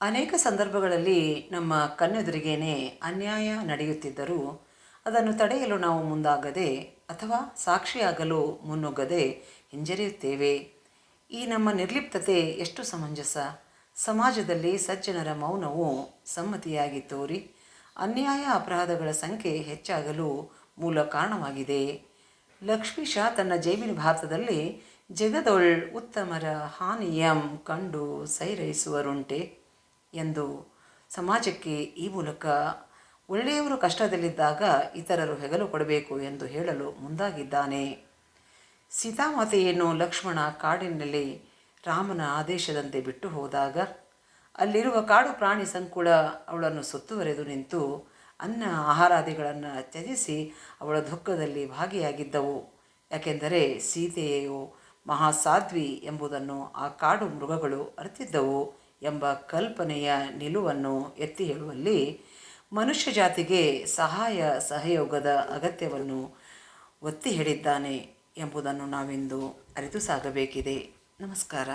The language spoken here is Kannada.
ಅನೇಕ ಸಂದರ್ಭಗಳಲ್ಲಿ ನಮ್ಮ ಕಣ್ಣೆದುರಿಗೇನೆ ಅನ್ಯಾಯ ನಡೆಯುತ್ತಿದ್ದರೂ ಅದನ್ನು ತಡೆಯಲು ನಾವು ಮುಂದಾಗದೆ ಅಥವಾ ಸಾಕ್ಷಿಯಾಗಲು ಮುನ್ನುಗ್ಗದೆ ಹಿಂಜರಿಯುತ್ತೇವೆ. ಈ ನಮ್ಮ ನಿರ್ಲಿಪ್ತತೆ ಎಷ್ಟು ಸಮಂಜಸ. ಸಮಾಜದಲ್ಲಿ ಸಜ್ಜನರ ಮೌನವು ಸಮ್ಮತಿಯಾಗಿ ತೋರಿ ಅನ್ಯಾಯ ಅಪರಾಧಗಳ ಸಂಖ್ಯೆ ಹೆಚ್ಚಾಗಲು ಮೂಲ ಕಾರಣವಾಗಿದೆ. ಲಕ್ಷ್ಮೀಶ ತನ್ನ ಜೈಮಿನಿ ಭಾರತದಲ್ಲಿ ಜಗದೊಳ್ ಉತ್ತಮರ ಹಾನಿಯಂ ಕಂಡು ಸೈರೈಸುವರುಂಟೆ ಎಂದು ಸಮಾಜಕ್ಕೆ ಈ ಮೂಲಕ ಒಳ್ಳೆಯವರು ಕಷ್ಟದಲ್ಲಿದ್ದಾಗ ಇತರರು ಹೆಗಲು ಕೊಡಬೇಕು ಎಂದು ಹೇಳಲು ಮುಂದಾಗಿದ್ದಾನೆ. ಸೀತಾಮಾತೆಯನ್ನು ಲಕ್ಷ್ಮಣ ಕಾಡಿನಲ್ಲಿ ರಾಮನ ಆದೇಶದಂತೆ ಬಿಟ್ಟು ಹೋದಾಗ ಅಲ್ಲಿರುವ ಕಾಡು ಪ್ರಾಣಿ ಸಂಕುಳ ಅವಳನ್ನು ಸುತ್ತುವರೆದು ನಿಂತು ಅನ್ನ ಆಹಾರಾದಿಗಳನ್ನು ತ್ಯಜಿಸಿ ಅವಳ ದುಃಖದಲ್ಲಿ ಭಾಗಿಯಾಗಿದ್ದವು. ಯಾಕೆಂದರೆ ಸೀತೆಯು ಮಹಾಸಾಧ್ವಿ ಎಂಬುದನ್ನು ಆ ಕಾಡು ಮೃಗಗಳು ಅರಿತಿದ್ದವು ಎಂಬ ಕಲ್ಪನೆಯ ನಿಲುವನ್ನು ಎತ್ತಿ ಹೇಳುವಲ್ಲಿ ಮನುಷ್ಯ ಜಾತಿಗೆ ಸಹಯೋಗದ ಅಗತ್ಯವನ್ನು ಒತ್ತಿ ಹೇಳಿದ್ದಾನೆ ಎಂಬುದನ್ನು ನಾವಿಂದು ಅರಿತು ಸಾಗಬೇಕಿದೆ. ನಮಸ್ಕಾರ.